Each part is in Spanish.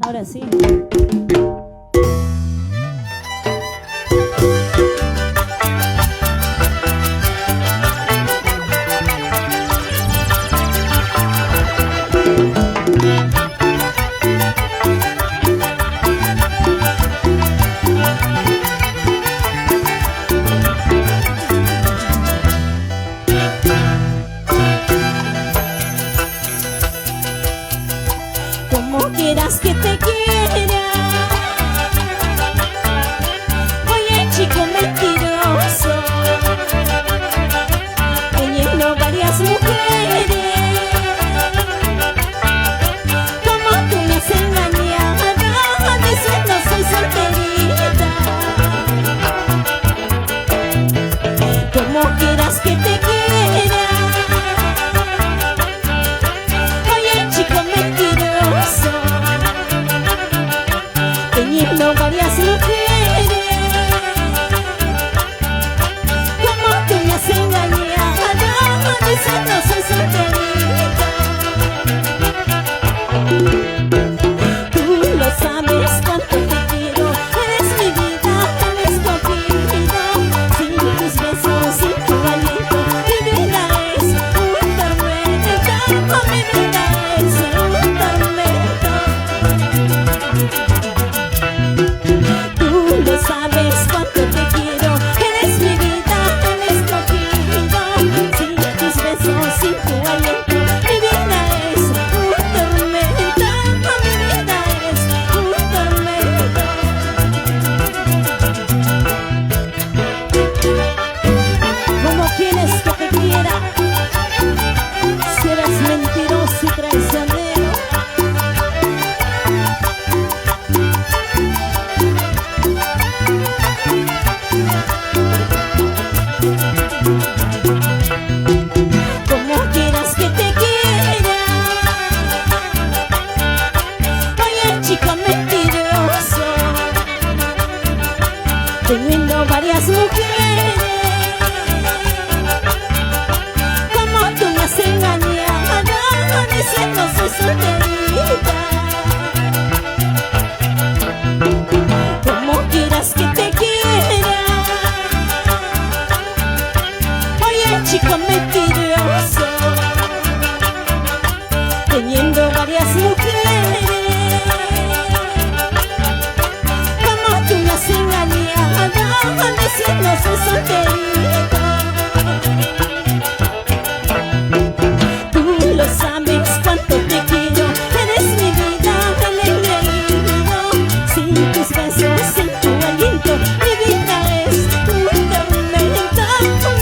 Ahora sí. Como quieras que te quiera. Oye, chico mentiroso, teniendo varias mujeres, como tú me has engañado, diciendo soy solterita. Como quieras que te quiera. Oye, chico mentiroso, teniendo varias mujeres, como tú me has engañado, diciendo soy solterita. Tú lo sabes cuánto te quiero, eres mi vida, el escogido. Sin tus besos, sin tu aliento, mi vida es un tormento. Oh, mi vida es un tormento. Tú lo sabes cuánto te quiero, eres mi vida, el escogido. Sin tus besos, sin tu aliento, mi vida es un tormento. Oh, mi vida es un tormento. ¿Cómo quieres que te quiera si eres mentiroso y traicionero? Como quieras que te quiera. Oye, chico mentiroso, teniendo varias mujeres, como tú me has engañado, diciendo soy solterita. Como quieras que te quiera. Oye, chico mentiroso, teniendo varias mujeres, como tú me has engañado, diciendo soy solterita. Tú lo sabes cuánto te quiero, eres mi vida, el engreído. Sin tus besos, sin tu aliento, mi vida es un tormento.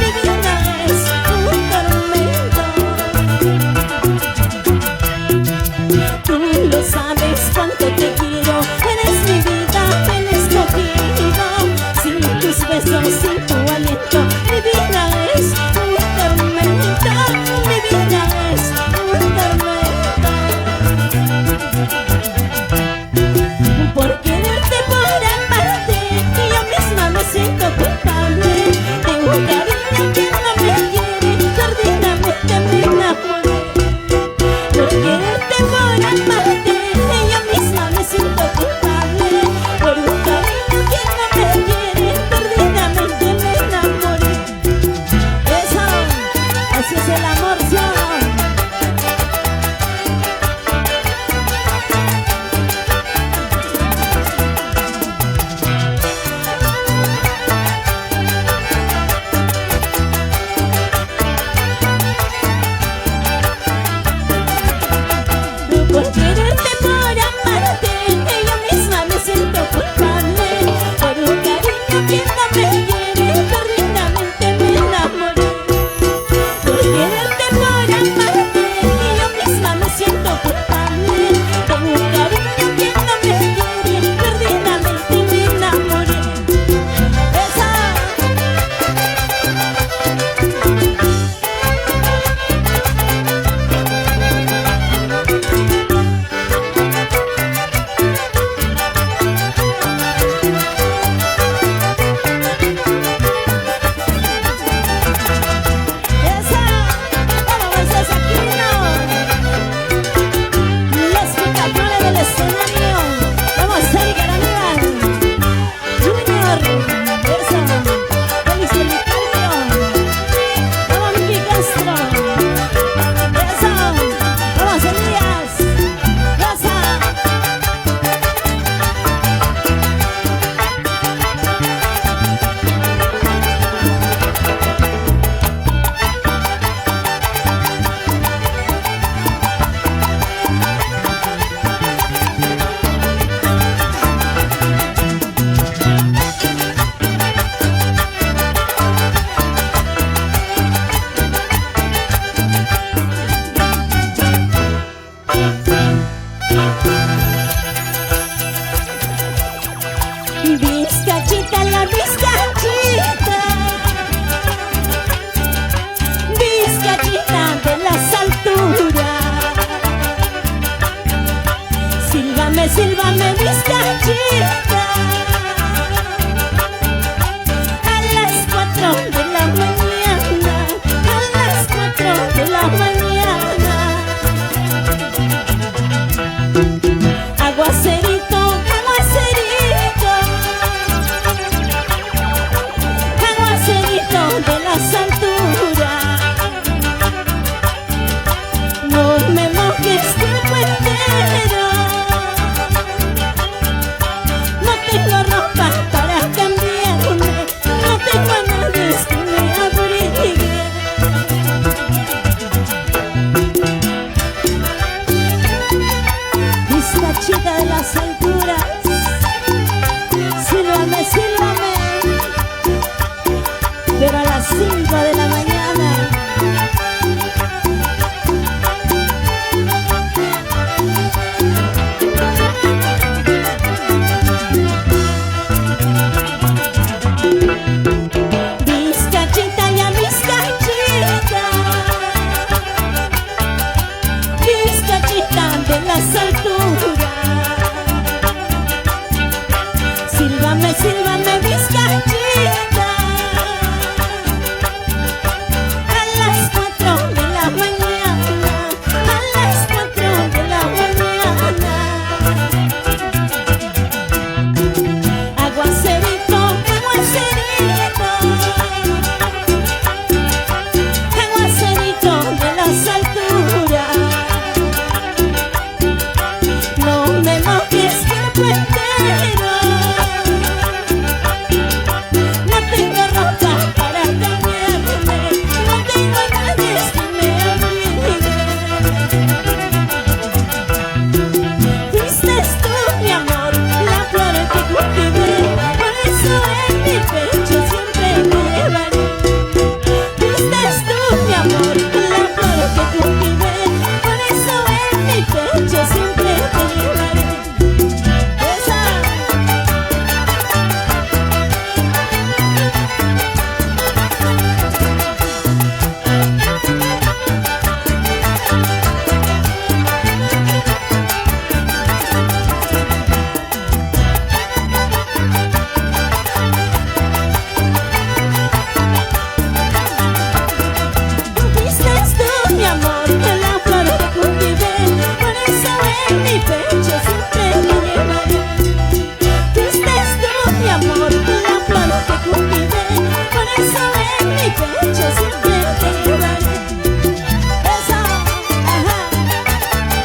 Mi vida es un tormento. Tú lo sabes cuánto te quiero, eres mi vida, el escogido. Sin tus besos, sin tu aliento, mi vida es un tormento. Mi vida es un tormento. Por quererte, por amarte, yo misma me siento culpable de un cariño que no me quiere, perdidamente me enamoré. Por quererte, por amarte, sílvame, sílvame, vizcachita. A las 4 de la mañana, a las 4 de la mañana. Aguacerito, aguacerito, aguacerito de las alturas. No me mojes cuerpo entero, no tengo ropa para cambiarme, no tengo a nadie que me abrigue. Vizcachita de las alturas, sílvame, sílvame, pero a las 5 de la mañana. Vizcachita ya vizcachita, vizcachita de las alturas. Sílvame, sílvame, vizcachita. A las 4 de la mañana, a las 4 de la mañana. Aguacerito, aguacerito, aguacerito de las alturas. No me mojes cuerpo entero, no tengo ropa para cambiarme, no tengo a nadie que me abrigue. Fuiste tú, mi amor, la flor que cultivé, por eso en mi pecho siempre te llevaré. Fuiste tú, mi amor, la flor que cultivé, por eso en mi pecho siempre te llevaré. Esa. Fuiste tú, mi amor, la flor que cultivé, por eso en mi pecho siempre te llevaré. Fuiste tú, mi amor, la flor que cultivé, por eso en mi pecho siempre te llevaré. Eso, ajá,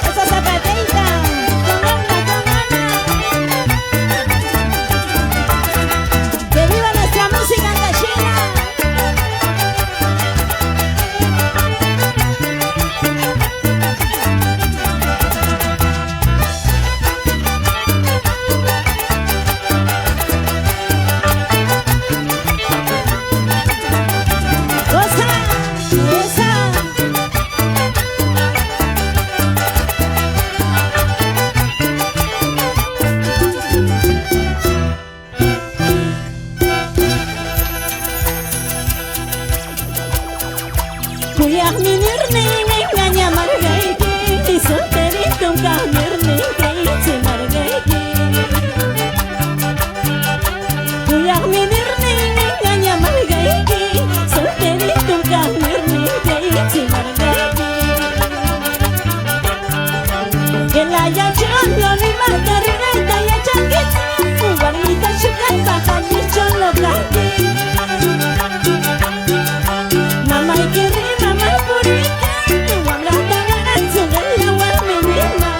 esa zapatita, con onda, con onda. ¡Que viva nuestra música andachina! ¡Goza! ¡Esa! Kuyak minirni nenganya margaiki, solterito kamirni kaitsi margaiki. Kuyak minirni nenganya margaiki, solterito kamirni kaitsi margaiki. Que la haya cholo ni margarita ya chanquita, ubarnita chukai bajayi cholo kaki. Mama ikiri, mama purita, wamla tangan sugala warmenima.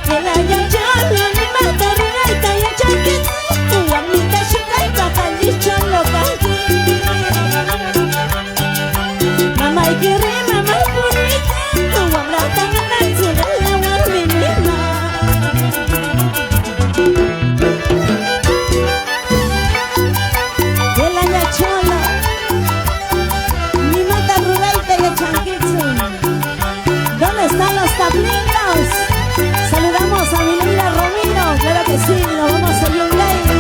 Que la haya cholo ni margarita ya chanquita, ubarnita chukai bajayi cholo kaki. Mama ikiri, mama purita, wamla tangan sugala warmenima. El año cholo, mi mata ruraita y el chanquitsu. ¿Dónde están los tablitos? Saludamos a mi linda Romino, claro que sí, nos vamos a un live.